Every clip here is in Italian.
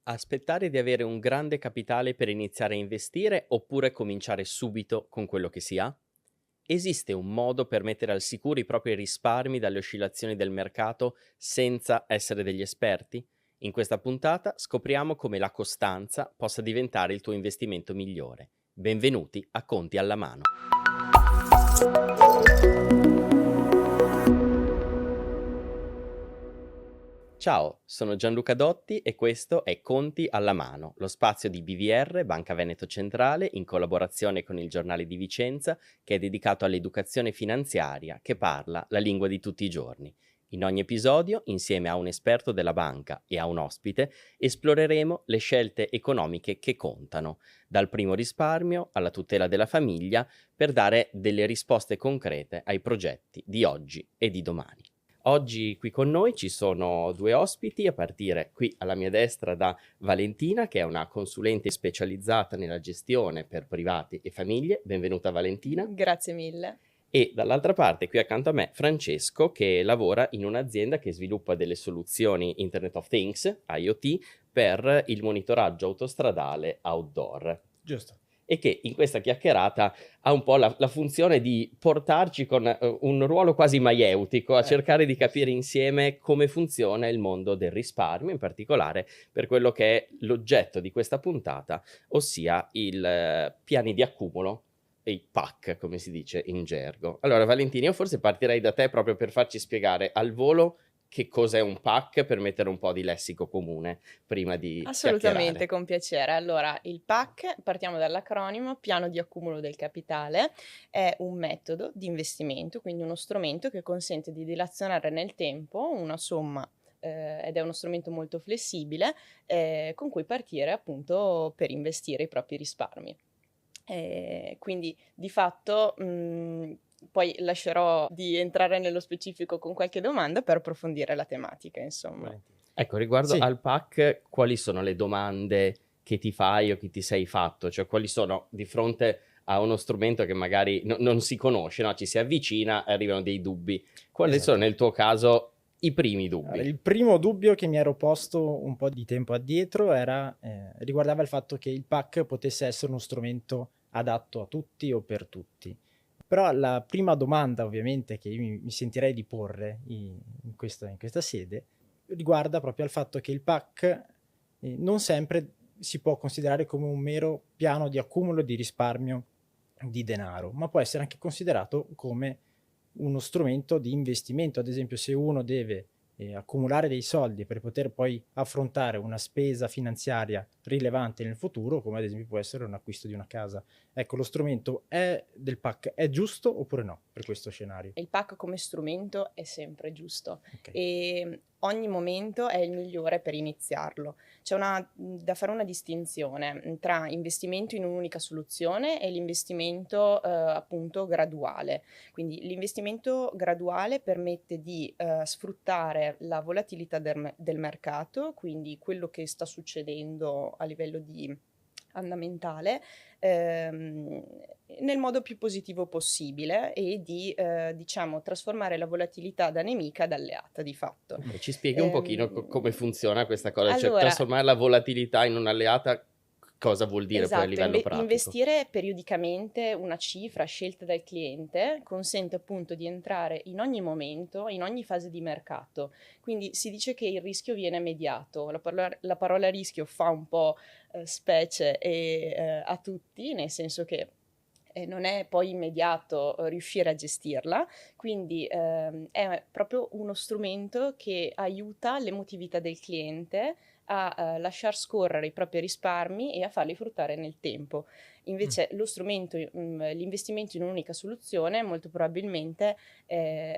Aspettare di avere un grande capitale per iniziare a investire oppure cominciare subito con quello che si ha? Esiste un modo per mettere al sicuro i propri risparmi dalle oscillazioni del mercato senza essere degli esperti? In questa puntata scopriamo come la costanza possa diventare il tuo investimento migliore. Benvenuti a Conti alla mano. Ciao, sono Gianluca Dotti e questo è Conti alla mano, lo spazio di BVR, Banca Veneto Centrale, in collaborazione con il Giornale di Vicenza, che è dedicato all'educazione finanziaria, che parla la lingua di tutti i giorni. In ogni episodio, insieme a un esperto della banca e a un ospite, esploreremo le scelte economiche che contano, dal primo risparmio alla tutela della famiglia, per dare delle risposte concrete ai progetti di oggi e di domani. Oggi qui con noi ci sono due ospiti, a partire qui alla mia destra da Valentina, che è una consulente specializzata nella gestione per privati e famiglie. Benvenuta Valentina. Grazie mille. E dall'altra parte, qui accanto a me, Francesco, che lavora in un'azienda che sviluppa delle soluzioni Internet of Things, IoT, per il monitoraggio autostradale outdoor. Giusto. E che in questa chiacchierata ha un po' la funzione di portarci con un ruolo quasi maieutico a cercare di capire insieme come funziona il mondo del risparmio, in particolare per quello che è l'oggetto di questa puntata, ossia i piani di accumulo e i PAC, come si dice in gergo. Allora Valentini, io forse partirei da te proprio per farci spiegare al volo che cos'è un PAC, per mettere un po' di lessico comune prima di Assolutamente, chiacchierare. con piacere. Allora, il PAC, partiamo dall'acronimo, Piano di accumulo del capitale, è un metodo di investimento, quindi uno strumento che consente di dilazionare nel tempo una somma ed è uno strumento molto flessibile con cui partire appunto per investire i propri risparmi. Quindi di fatto poi lascerò di entrare nello specifico con qualche domanda per approfondire la tematica, insomma. Ecco, riguardo Sì. al PAC, quali sono le domande che ti fai o che ti sei fatto? Cioè, quali sono di fronte a uno strumento che magari non si conosce, no? Ci si avvicina e arrivano dei dubbi. Quali Esatto. sono nel tuo caso i primi Allora, dubbi? il primo dubbio che mi ero posto un po' di tempo addietro riguardava il fatto che il PAC potesse essere uno strumento adatto a tutti o per tutti. Però la prima domanda, ovviamente, che io mi sentirei di porre in questa sede riguarda proprio al fatto che il PAC non sempre si può considerare come un mero piano di accumulo di risparmio di denaro, ma può essere anche considerato come uno strumento di investimento. Ad esempio, se uno deve accumulare dei soldi per poter poi affrontare una spesa finanziaria rilevante nel futuro, come ad esempio può essere un acquisto di una casa. Ecco, lo strumento del PAC è giusto oppure no per questo scenario? Il PAC come strumento è sempre giusto Ok. e ogni momento è il migliore per iniziarlo. C'è da fare una distinzione tra investimento in un'unica soluzione e l'investimento appunto graduale. Quindi l'investimento graduale permette di sfruttare la volatilità del mercato, quindi quello che sta succedendo a livello di fondamentale, nel modo più positivo possibile e di, diciamo, trasformare la volatilità da nemica ad alleata di fatto. Beh, ci spieghi un pochino come funziona questa cosa? Cioè, Allora, trasformare la volatilità in un'alleata, cosa vuol dire poi a esatto, livello pratico? investire periodicamente una cifra scelta dal cliente consente appunto di entrare in ogni momento, in ogni fase di mercato. Quindi si dice che il rischio viene mediato. La parola rischio fa un po' specie a tutti, nel senso che non è poi immediato riuscire a gestirla, quindi è proprio uno strumento che aiuta l'emotività del cliente a lasciar scorrere i propri risparmi e a farli fruttare nel tempo. Invece lo strumento, l'investimento in un'unica soluzione molto probabilmente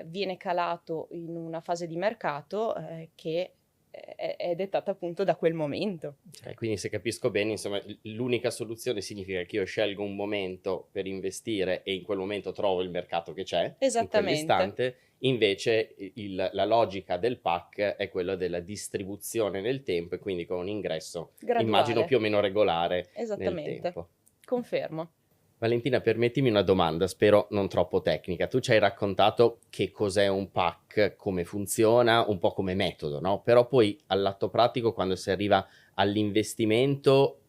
viene calato in una fase di mercato che è dettata appunto da quel momento. Ok, quindi se capisco bene, insomma, l'unica soluzione significa che io scelgo un momento per investire e in quel momento trovo il mercato che c'è, in Esattamente. quell'istante. Invece la logica del PAC è quella della distribuzione nel tempo e quindi con un ingresso, Graduale. immagino, più o meno regolare nel Esattamente. tempo. Confermo. Valentina, permettimi una domanda, spero non troppo tecnica. Tu ci hai raccontato che cos'è un PAC, come funziona, un po' come metodo, no? Però poi all'atto pratico, quando si arriva all'investimento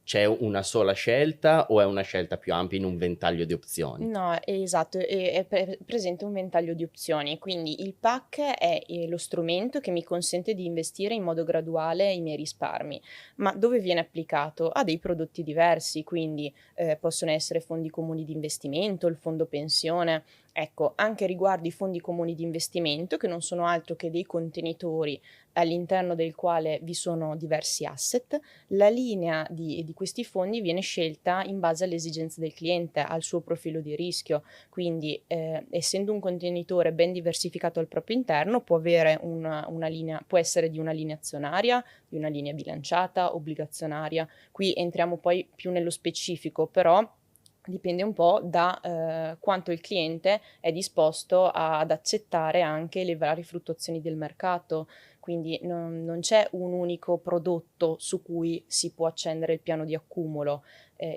c'è una sola scelta o è una scelta più ampia in un ventaglio di opzioni? No, esatto, è presente un ventaglio di opzioni, quindi il PAC è lo strumento che mi consente di investire in modo graduale i miei risparmi, ma dove viene applicato? A dei prodotti diversi, quindi possono essere fondi comuni di investimento, il fondo pensione. Ecco, anche riguardo i fondi comuni di investimento, che non sono altro che dei contenitori all'interno del quale vi sono diversi asset, la linea di questi fondi viene scelta in base alle esigenze del cliente, al suo profilo di rischio, quindi essendo un contenitore ben diversificato al proprio interno può avere una linea, può essere di una linea azionaria, di una linea bilanciata, obbligazionaria. Qui entriamo poi più nello specifico, però dipende un po' da quanto il cliente è disposto ad accettare anche le varie fluttuazioni del mercato, quindi non c'è un unico prodotto su cui si può accendere il piano di accumulo.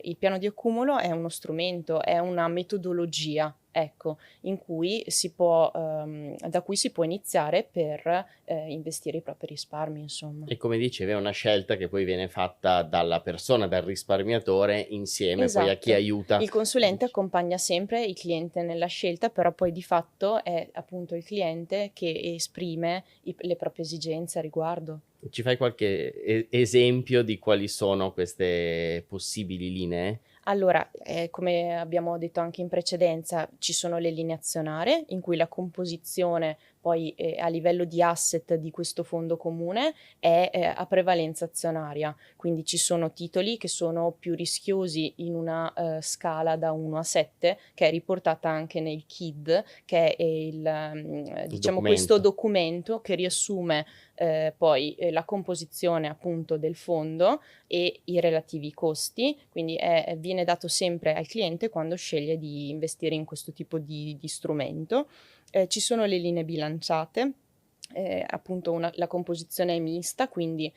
Il piano di accumulo è uno strumento, è una metodologia, ecco, in cui da cui si può iniziare per investire i propri risparmi, insomma. E come dicevi è una scelta che poi viene fatta dalla persona, dal risparmiatore insieme poi a chi Esatto. aiuta. Il consulente accompagna sempre il cliente nella scelta, però poi di fatto è appunto il cliente che esprime le proprie esigenze a riguardo. Ci fai qualche esempio di quali sono queste possibili linee? Allora, come abbiamo detto anche in precedenza, ci sono le linee azionarie, in cui la composizione poi, a livello di asset di questo fondo comune è, a prevalenza azionaria. Quindi ci sono titoli che sono più rischiosi in una, scala da 1 a 7, che è riportata anche nel KID, che è diciamo questo documento che riassume, poi, la composizione appunto del fondo e i relativi costi, quindi viene dato sempre al cliente quando sceglie di investire in questo tipo di strumento. Ci sono le linee bilanciate, appunto la composizione è mista, quindi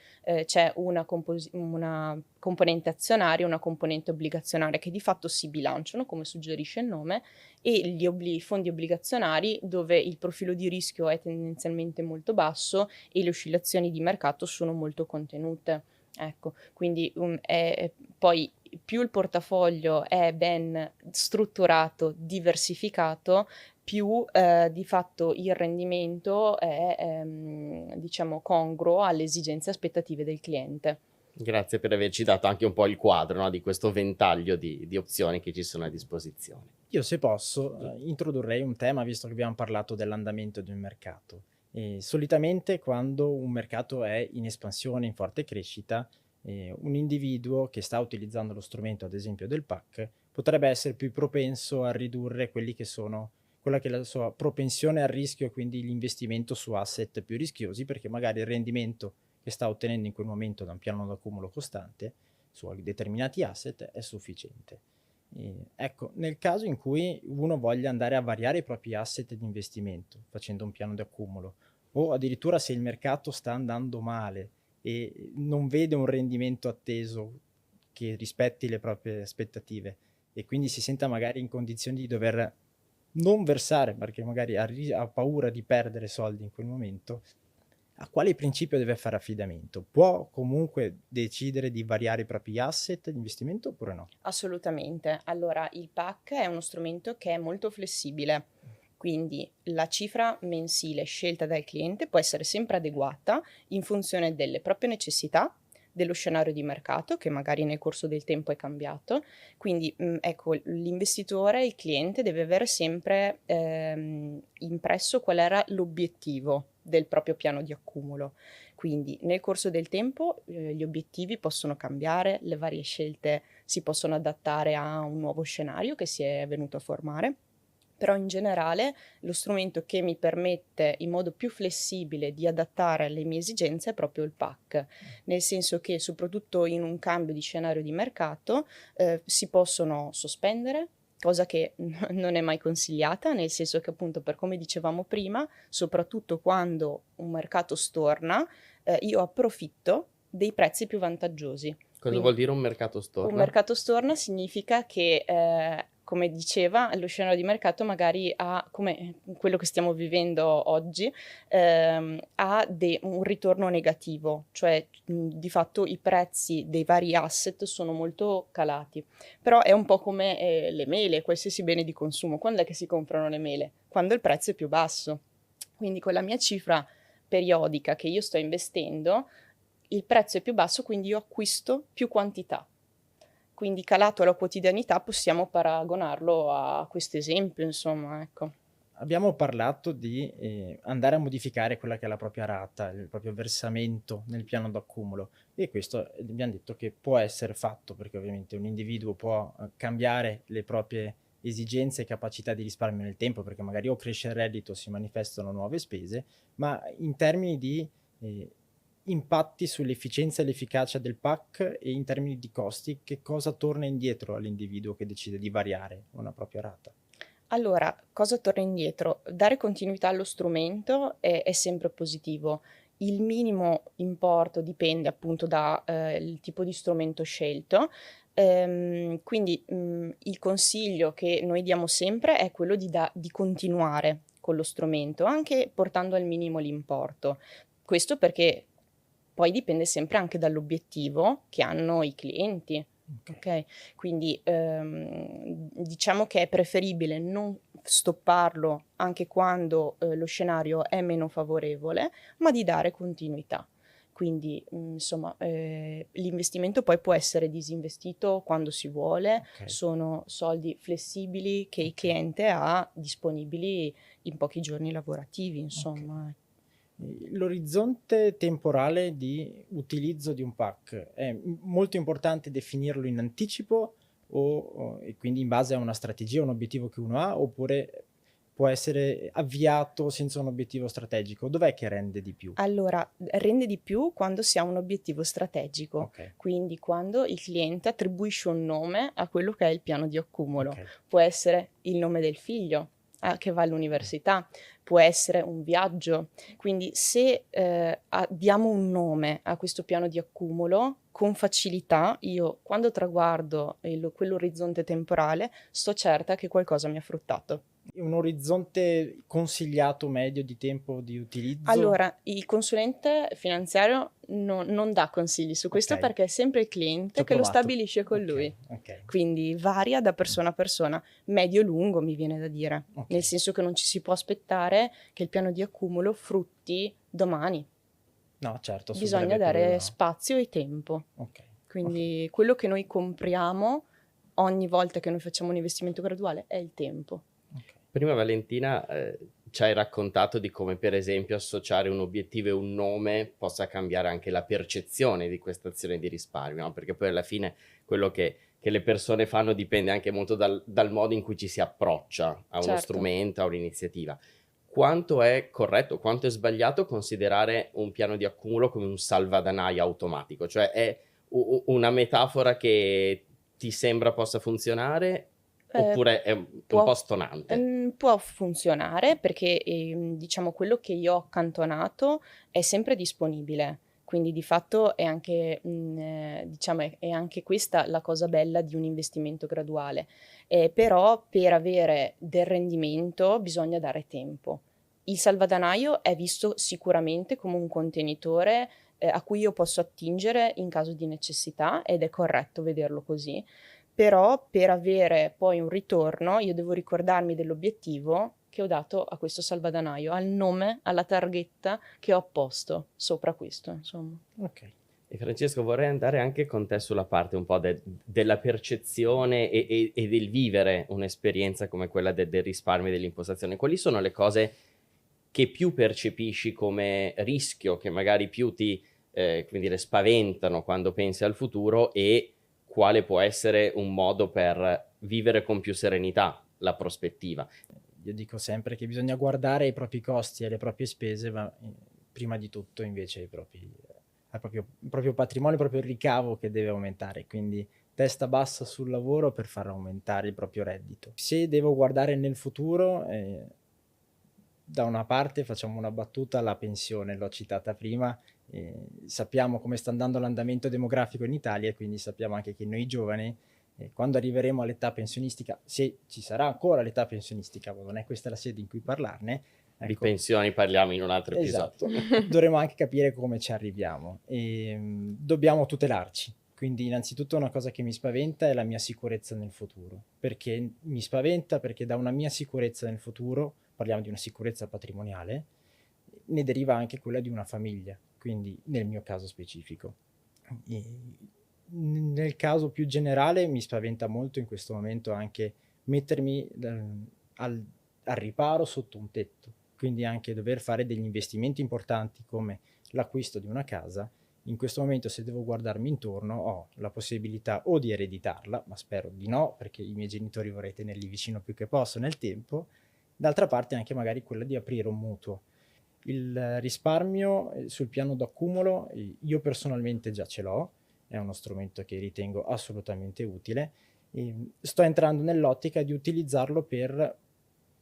c'è una componente azionaria e una componente obbligazionaria che di fatto si bilanciano, come suggerisce il nome, e i fondi obbligazionari dove il profilo di rischio è tendenzialmente molto basso e le oscillazioni di mercato sono molto contenute. Ecco, quindi poi più il portafoglio è ben strutturato, diversificato, più di fatto il rendimento è diciamo congruo alle esigenze e aspettative del cliente. Grazie per averci dato anche un po' il quadro, no, di questo ventaglio di opzioni che ci sono a disposizione. Io, se posso, introdurrei un tema, visto che abbiamo parlato dell'andamento di un mercato. Solitamente quando un mercato è in espansione, in forte crescita, un individuo che sta utilizzando lo strumento, ad esempio del PAC, potrebbe essere più propenso a ridurre quella che è la sua propensione al rischio, quindi l'investimento su asset più rischiosi, perché magari il rendimento che sta ottenendo in quel momento da un piano d'accumulo costante su determinati asset è sufficiente. Ecco, nel caso in cui uno voglia andare a variare i propri asset di investimento facendo un piano di accumulo, o addirittura se il mercato sta andando male e non vede un rendimento atteso che rispetti le proprie aspettative e quindi si senta magari in condizioni di dover non versare perché magari ha paura di perdere soldi in quel momento, a quale principio deve fare affidamento? Può comunque decidere di variare i propri asset di investimento oppure no? Assolutamente. Allora, il PAC è uno strumento che è molto flessibile, quindi la cifra mensile scelta dal cliente può essere sempre adeguata in funzione delle proprie necessità, dello scenario di mercato che magari nel corso del tempo è cambiato. Quindi, ecco, l'investitore, il cliente deve avere sempre impresso qual era l'obiettivo del proprio piano di accumulo. Quindi nel corso del tempo gli obiettivi possono cambiare, le varie scelte si possono adattare a un nuovo scenario che si è venuto a formare, però in generale lo strumento che mi permette in modo più flessibile di adattare alle mie esigenze è proprio il PAC, nel senso che soprattutto in un cambio di scenario di mercato si possono sospendere, cosa che non è mai consigliata, nel senso che appunto per come dicevamo prima, soprattutto quando un mercato storna, io approfitto dei prezzi più vantaggiosi. Cosa vuol dire un mercato storno? Un mercato storna significa che come diceva, lo scenario di mercato magari ha, come quello che stiamo vivendo oggi, un ritorno negativo, cioè di fatto i prezzi dei vari asset sono molto calati. Però è un po' come le mele, qualsiasi bene di consumo. Quando è che si comprano le mele? Quando il prezzo è più basso. Quindi con la mia cifra periodica che io sto investendo, il prezzo è più basso, quindi io acquisto più quantità. Quindi calato alla quotidianità possiamo paragonarlo a questo esempio, insomma, ecco. Abbiamo parlato di andare a modificare quella che è la propria rata, il proprio versamento nel piano d'accumulo, e questo abbiamo detto che può essere fatto, perché ovviamente un individuo può cambiare le proprie esigenze e capacità di risparmio nel tempo, perché magari o cresce il reddito o si manifestano nuove spese, ma in termini di impatti sull'efficienza e l'efficacia del PAC e in termini di costi, che cosa torna indietro all'individuo che decide di variare una propria rata? Allora, cosa torna indietro? Dare continuità allo strumento è sempre positivo. Il minimo importo dipende appunto da il tipo di strumento scelto. Quindi il consiglio che noi diamo sempre è quello di continuare con lo strumento, anche portando al minimo l'importo. Questo perché poi dipende sempre anche dall'obiettivo che hanno i clienti. Okay, quindi, diciamo che è preferibile non stopparlo anche quando, lo scenario è meno favorevole, ma di dare continuità. Quindi, insomma, l'investimento poi può essere disinvestito quando si vuole, Okay. sono soldi flessibili che il cliente ha disponibili in pochi giorni lavorativi, insomma. L'orizzonte temporale di utilizzo di un PAC è molto importante definirlo in anticipo e quindi in base a una strategia, un obiettivo che uno ha, oppure può essere avviato senza un obiettivo strategico? Dov'è che rende di più? Allora, rende di più quando si ha un obiettivo strategico, Ok, quindi quando il cliente attribuisce un nome a quello che è il piano di accumulo. ok. Può essere il nome del figlio, che va all'università, può essere un viaggio. Quindi se diamo un nome a questo piano di accumulo, con facilità, io quando traguardo quell'orizzonte temporale, sto certa che qualcosa mi ha fruttato. Un orizzonte consigliato medio di tempo di utilizzo? Allora, il consulente finanziario non dà consigli su questo Ok, perché è sempre il ci cliente ho che lo provato. stabilisce con lui. Ok, ok, Quindi varia da persona a persona, medio-lungo mi viene da dire, ok. nel senso che non ci si può aspettare che il piano di accumulo frutti domani. No, certo, sul Bisogna breve dare periodo no. spazio e tempo. Ok, ok, Quindi quello che noi compriamo ogni volta che noi facciamo un investimento graduale è il tempo. ok. Prima Valentina ci hai raccontato di come per esempio associare un obiettivo e un nome possa cambiare anche la percezione di questa azione di risparmio, no? Perché poi alla fine quello che le persone fanno dipende anche molto dal modo in cui ci si approccia a uno Certo. strumento, a un'iniziativa. Quanto è corretto, quanto è sbagliato considerare un piano di accumulo come un salvadanaio automatico? Cioè è una metafora che ti sembra possa funzionare Ehm, oppure è un può po' stonante? può funzionare perché, diciamo quello che io ho accantonato è sempre disponibile, quindi di fatto è anche diciamo è anche questa la cosa bella di un investimento graduale. Però per avere del rendimento bisogna dare tempo. Il salvadanaio è visto sicuramente come un contenitore, a cui io posso attingere in caso di necessità ed è corretto vederlo così. Però per avere poi un ritorno io devo ricordarmi dell'obiettivo che ho dato a questo salvadanaio, al nome, alla targhetta che ho apposto sopra questo, insomma. Ok. E Francesco, vorrei andare anche con te sulla parte un po' della percezione e del vivere un'esperienza come quella del risparmio e dell'impostazione. Quali sono le cose che più percepisci come rischio, che magari più ti, come dire, spaventano quando pensi al futuro e quale può essere un modo per vivere con più serenità la prospettiva? Io dico sempre che bisogna guardare i propri costi e le proprie spese, ma prima di tutto invece il proprio patrimonio, proprio il ricavo che deve aumentare, quindi testa bassa sul lavoro per far aumentare il proprio reddito. Se devo guardare nel futuro, da una parte facciamo una battuta alla pensione, l'ho citata prima, sappiamo come sta andando l'andamento demografico in Italia e quindi sappiamo anche che noi giovani quando arriveremo all'età pensionistica, se ci sarà ancora l'età pensionistica, non è questa la sede in cui parlarne, Di ecco, pensioni parliamo in un altro esatto, episodio. dovremo anche capire come ci arriviamo e dobbiamo tutelarci. Quindi innanzitutto una cosa che mi spaventa è la mia sicurezza nel futuro. Perché mi spaventa? Perché da una mia sicurezza nel futuro, parliamo di una sicurezza patrimoniale, ne deriva anche quella di una famiglia, quindi nel mio caso specifico. E nel caso più generale mi spaventa molto in questo momento anche mettermi al riparo sotto un tetto, quindi anche dover fare degli investimenti importanti come l'acquisto di una casa. In questo momento, se devo guardarmi intorno, ho la possibilità o di ereditarla, ma spero di no, perché i miei genitori vorrei tenerli vicino più che posso nel tempo, d'altra parte anche magari quella di aprire un mutuo. Il risparmio sul piano d'accumulo io personalmente già ce l'ho, è uno strumento che ritengo assolutamente utile. Sto entrando nell'ottica di utilizzarlo per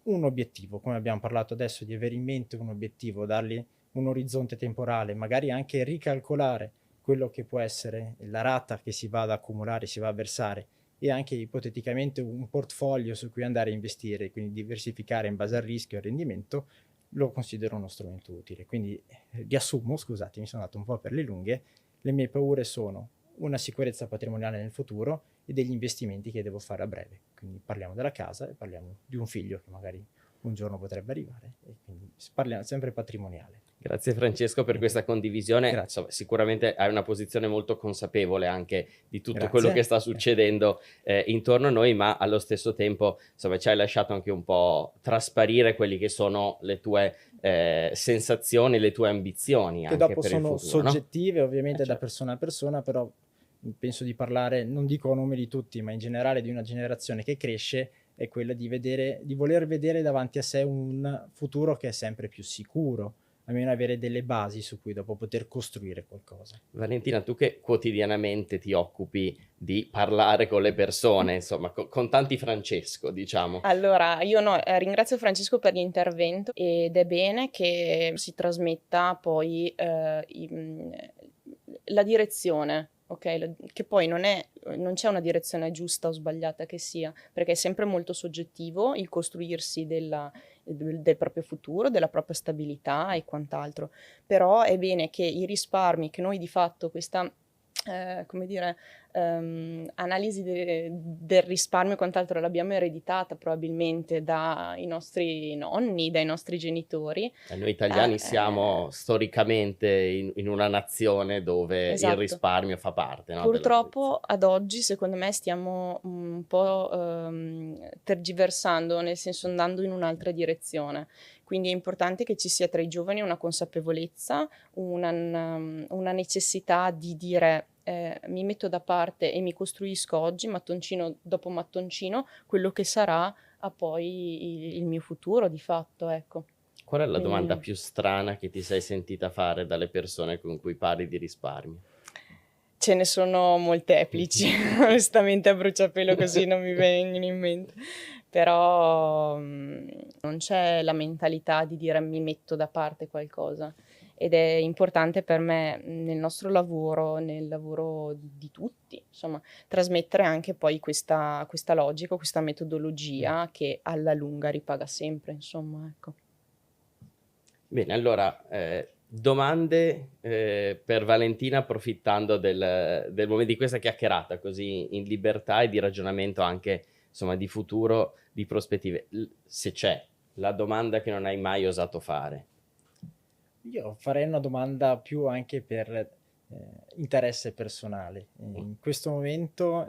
un obiettivo, come abbiamo parlato adesso, di avere in mente un obiettivo, dargli un orizzonte temporale, magari anche ricalcolare quello che può essere la rata che si va ad accumulare, si va a versare, e anche ipoteticamente un portfolio su cui andare a investire, quindi diversificare in base al rischio e al rendimento, lo considero uno strumento utile. Quindi riassumo, scusate, mi sono andato un po' per le lunghe, le mie paure sono una sicurezza patrimoniale nel futuro e degli investimenti che devo fare a breve. Quindi parliamo della casa e parliamo di un figlio che magari un giorno potrebbe arrivare, e quindi parliamo sempre patrimoniale. Grazie Francesco per questa condivisione. Grazie. Insomma, sicuramente hai una posizione molto consapevole anche di tutto Grazie. quello che sta succedendo intorno a noi, ma allo stesso tempo insomma, ci hai lasciato anche un po' trasparire quelli che sono le tue sensazioni, le tue ambizioni che anche dopo per sono il futuro, soggettive, no? Ovviamente da Certo. persona a persona, però penso di parlare, non dico a nome di tutti, ma in generale di una generazione che cresce, è quella di voler vedere davanti a sé un futuro che è sempre più sicuro, almeno avere delle basi su cui dopo poter costruire qualcosa. Valentina, tu che quotidianamente ti occupi di parlare con le persone, insomma, con tanti Francesco, diciamo. Allora, io ringrazio Francesco per l'intervento ed è bene che si trasmetta poi la direzione, ok? Che poi non c'è una direzione giusta o sbagliata che sia, perché è sempre molto soggettivo il costruirsi del proprio futuro, della propria stabilità e quant'altro. Però è bene che i risparmi che noi di fatto questa come dire, analisi del risparmio e quant'altro l'abbiamo ereditata probabilmente dai nostri nonni, dai nostri genitori. Noi italiani siamo storicamente in una nazione dove Esatto. il risparmio fa parte, no, Purtroppo ad oggi secondo me stiamo un po' tergiversando, nel senso andando in un'altra direzione. Quindi è importante che ci sia tra i giovani una consapevolezza, una necessità di dire mi metto da parte e mi costruisco oggi, mattoncino dopo mattoncino, quello che sarà a poi il mio futuro di fatto, ecco. Qual è la domanda più strana che ti sei sentita fare dalle persone con cui parli di risparmio? Ce ne sono molteplici, onestamente a bruciapelo così non mi vengono in mente, però non c'è la mentalità di dire mi metto da parte qualcosa, ed è importante per me nel nostro lavoro, nel lavoro di tutti, insomma, trasmettere anche poi questa logica, questa metodologia che alla lunga ripaga sempre, insomma, ecco. Bene, allora, domande per Valentina, approfittando del momento di questa chiacchierata così in libertà e di ragionamento anche, insomma, di futuro, di prospettive. Se c'è la domanda che non hai mai osato fare. Io farei una domanda più anche per interesse personale. In questo momento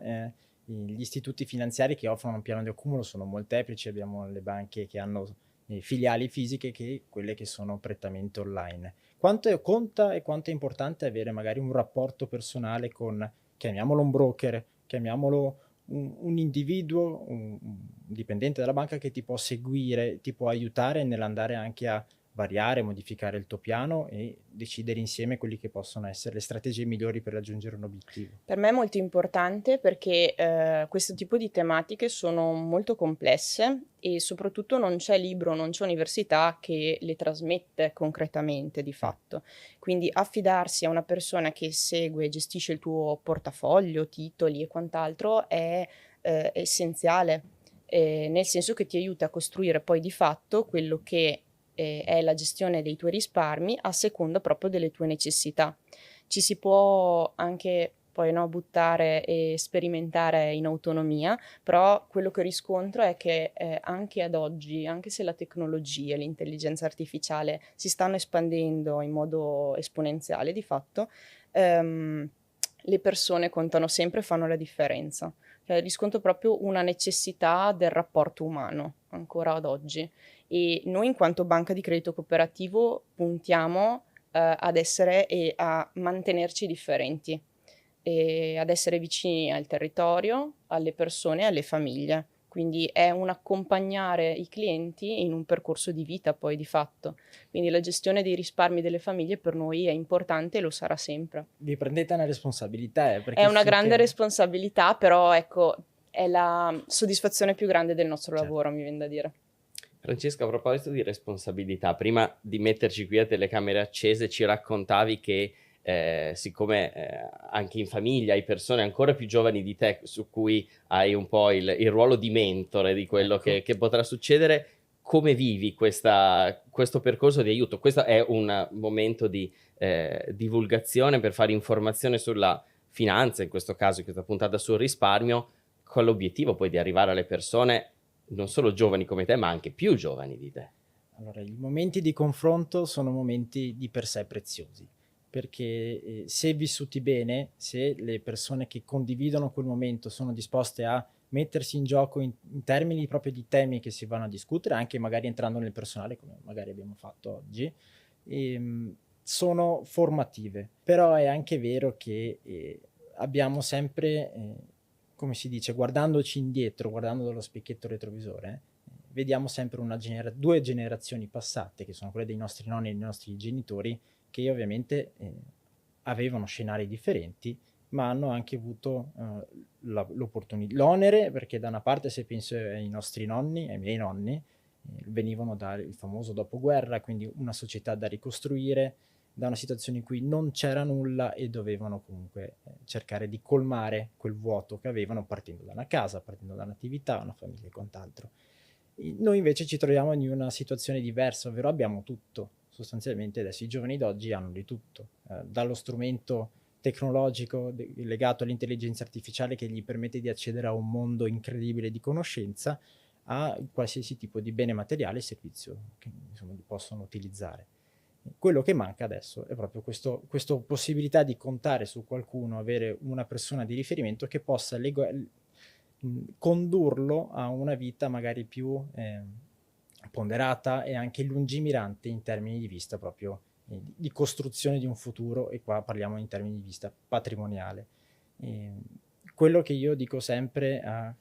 gli istituti finanziari che offrono un piano di accumulo sono molteplici, abbiamo le banche che hanno filiali fisiche che quelle che sono prettamente online. Quanto conta e quanto è importante avere magari un rapporto personale con, chiamiamolo un broker, chiamiamolo un individuo, un dipendente della banca che ti può seguire, ti può aiutare nell'andare anche a variare, modificare il tuo piano e decidere insieme quelli che possono essere le strategie migliori per raggiungere un obiettivo. Per me è molto importante perché questo tipo di tematiche sono molto complesse e soprattutto non c'è libro, non c'è università che le trasmette concretamente di fatto. Quindi affidarsi a una persona che segue e gestisce il tuo portafoglio, titoli e quant'altro è essenziale, nel senso che ti aiuta a costruire poi di fatto quello che è la gestione dei tuoi risparmi a seconda proprio delle tue necessità. Ci si può anche poi, no, buttare e sperimentare in autonomia, però quello che riscontro è che anche ad oggi, anche se la tecnologia e l'intelligenza artificiale si stanno espandendo in modo esponenziale di fatto, le persone contano sempre e fanno la differenza. Cioè, riscontro proprio una necessità del rapporto umano ancora ad oggi. E noi in quanto banca di credito cooperativo puntiamo ad essere e a mantenerci differenti e ad essere vicini al territorio, alle persone e alle famiglie. Quindi è un accompagnare i clienti in un percorso di vita poi di fatto. Quindi la gestione dei risparmi delle famiglie per noi è importante e lo sarà sempre. Vi prendete una responsabilità, È perché una grande finché... responsabilità, però ecco, è la soddisfazione più grande del nostro Certo. lavoro, mi viene da dire. Francesca, a proposito di responsabilità, prima di metterci qui a telecamere accese ci raccontavi che siccome anche in famiglia hai persone ancora più giovani di te su cui hai un po' il ruolo di mentore di quello Ecco. che potrà succedere, come vivi questo percorso di aiuto? Questo è un momento di divulgazione per fare informazione sulla finanza, in questo caso, in questa puntata sul risparmio, con l'obiettivo poi di arrivare alle persone non solo giovani come te, ma anche più giovani di te. Allora, i momenti di confronto sono momenti di per sé preziosi, perché se vissuti bene, se le persone che condividono quel momento sono disposte a mettersi in gioco in termini proprio di temi che si vanno a discutere, anche magari entrando nel personale, come magari abbiamo fatto oggi, sono formative. Però è anche vero che abbiamo sempre, come si dice, guardandoci indietro, guardando dallo specchietto retrovisore, vediamo sempre due generazioni passate, che sono quelle dei nostri nonni e dei nostri genitori, che ovviamente avevano scenari differenti, ma hanno anche avuto l'onere, perché da una parte, se penso ai nostri nonni, ai miei nonni, venivano dal famoso dopoguerra, quindi una società da ricostruire, da una situazione in cui non c'era nulla e dovevano comunque cercare di colmare quel vuoto che avevano partendo da una casa, partendo da un'attività, una famiglia e quant'altro. Noi invece ci troviamo in una situazione diversa, ovvero abbiamo tutto. Sostanzialmente adesso i giovani d'oggi hanno di tutto, dallo strumento tecnologico legato all'intelligenza artificiale che gli permette di accedere a un mondo incredibile di conoscenza, a qualsiasi tipo di bene materiale e servizio che insomma possono utilizzare. Quello che manca adesso è proprio questa possibilità di contare su qualcuno, avere una persona di riferimento che possa condurlo a una vita magari più ponderata e anche lungimirante in termini di vista proprio di costruzione di un futuro, e qua parliamo in termini di vista patrimoniale. Quello che io dico sempre a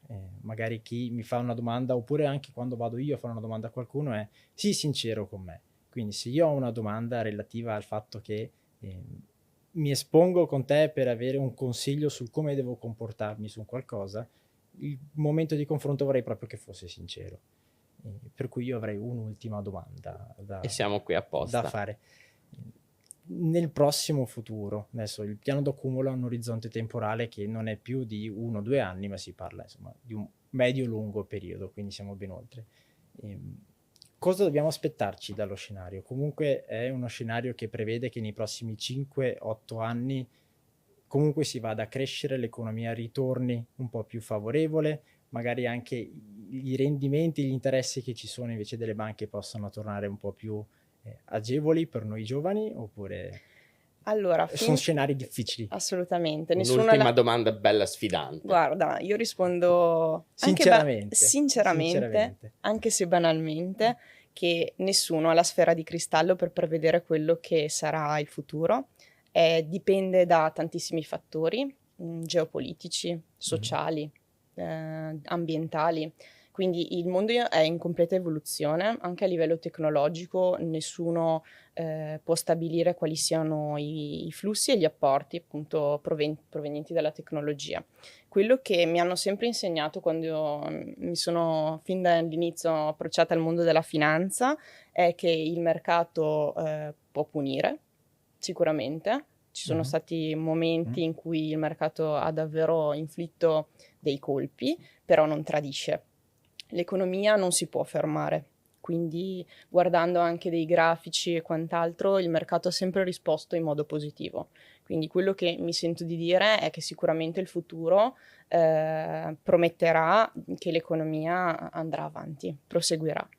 magari chi mi fa una domanda, oppure anche quando vado io a fare una domanda a qualcuno, è sii sincero con me. Quindi se io ho una domanda relativa al fatto che mi espongo con te per avere un consiglio su come devo comportarmi su qualcosa, il momento di confronto vorrei proprio che fosse sincero. Per cui io avrei un'ultima domanda E siamo qui apposta. da fare. Nel prossimo futuro, adesso il piano d'accumulo ha un orizzonte temporale che non è più di 1 o 2 anni, ma si parla insomma di un medio-lungo periodo, quindi siamo ben oltre. Cosa dobbiamo aspettarci dallo scenario? Comunque è uno scenario che prevede che nei prossimi 5-8 anni comunque si vada a crescere, l'economia ritorni un po' più favorevole, magari anche i rendimenti, gli interessi che ci sono invece delle banche possano tornare un po' più agevoli per noi giovani, oppure Allora, sono scenari difficili? assolutamente. Un'ultima domanda bella sfidante. Guarda, io rispondo sinceramente, anche se banalmente, che nessuno ha la sfera di cristallo per prevedere quello che sarà il futuro. Dipende da tantissimi fattori, geopolitici, sociali, ambientali. Quindi il mondo è in completa evoluzione, anche a livello tecnologico nessuno può stabilire quali siano i flussi e gli apporti appunto provenienti dalla tecnologia. Quello che mi hanno sempre insegnato quando mi sono fin dall'inizio approcciata al mondo della finanza è che il mercato può punire, sicuramente. Ci sono stati momenti in cui il mercato ha davvero inflitto dei colpi, però non tradisce. L'economia non si può fermare, quindi guardando anche dei grafici e quant'altro, il mercato ha sempre risposto in modo positivo. Quindi quello che mi sento di dire è che sicuramente il futuro prometterà che l'economia andrà avanti, proseguirà.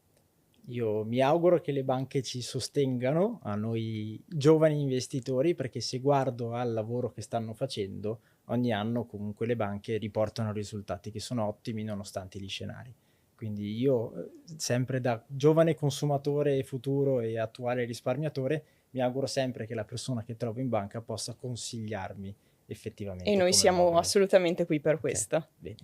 Io mi auguro che le banche ci sostengano, a noi giovani investitori, perché se guardo al lavoro che stanno facendo, ogni anno comunque le banche riportano risultati che sono ottimi nonostante gli scenari. Quindi io, sempre da giovane consumatore futuro e attuale risparmiatore, mi auguro sempre che la persona che trovo in banca possa consigliarmi effettivamente E noi come siamo muovere. assolutamente qui per Ok, questo. bene.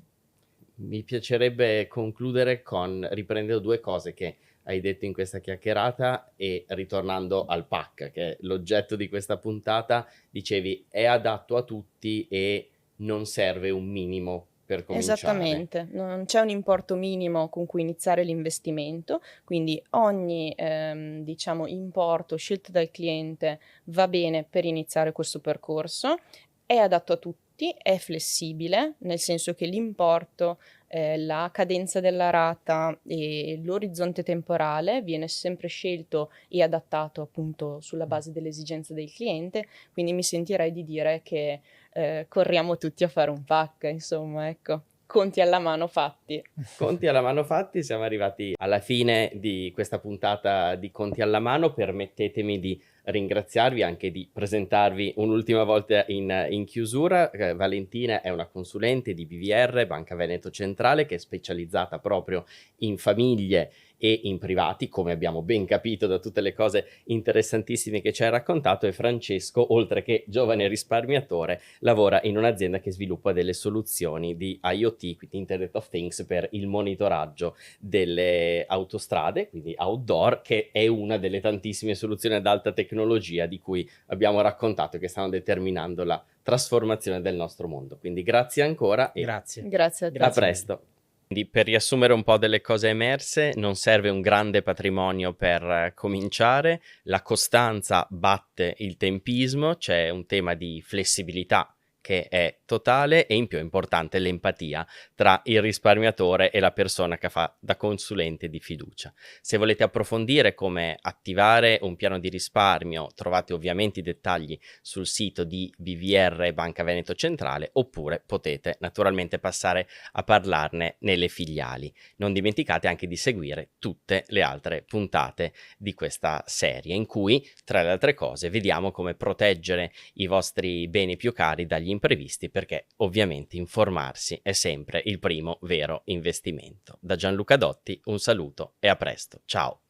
Mi piacerebbe concludere riprendendo due cose che hai detto in questa chiacchierata e ritornando al PAC, che è l'oggetto di questa puntata. Dicevi è adatto a tutti e non serve un minimo per cominciare. Esattamente, non c'è un importo minimo con cui iniziare l'investimento, quindi ogni diciamo importo scelto dal cliente va bene per iniziare questo percorso, è adatto a tutti, è flessibile, nel senso che l'importo, la cadenza della rata e l'orizzonte temporale viene sempre scelto e adattato appunto sulla base delle esigenze del cliente, quindi mi sentirei di dire che corriamo tutti a fare un PAC, insomma, ecco. Conti alla mano fatti. Conti alla mano fatti, siamo arrivati alla fine di questa puntata di Conti alla mano. Permettetemi di ringraziarvi, anche di presentarvi un'ultima volta in chiusura. Valentina è una consulente di BVR, Banca Veneto Centrale, che è specializzata proprio in famiglie e in privati, come abbiamo ben capito da tutte le cose interessantissime che ci hai raccontato, e Francesco, oltre che giovane risparmiatore, lavora in un'azienda che sviluppa delle soluzioni di IoT, quindi Internet of Things, per il monitoraggio delle autostrade, quindi outdoor, che è una delle tantissime soluzioni ad alta tecnologia di cui abbiamo raccontato e che stanno determinando la trasformazione del nostro mondo. Quindi grazie ancora e Grazie. Grazie a te. a presto. Quindi, per riassumere un po' delle cose emerse, non serve un grande patrimonio per cominciare, la costanza batte il tempismo, c'è un tema di flessibilità che è totale e in più è importante l'empatia tra il risparmiatore e la persona che fa da consulente di fiducia. Se volete approfondire come attivare un piano di risparmio, trovate ovviamente i dettagli sul sito di BVR Banca Veneto Centrale, oppure potete naturalmente passare a parlarne nelle filiali. Non dimenticate anche di seguire tutte le altre puntate di questa serie, in cui, tra le altre cose, vediamo come proteggere i vostri beni più cari dagli imprevisti, perché ovviamente informarsi è sempre il primo vero investimento. Da Gianluca Dotti un saluto e a presto. Ciao!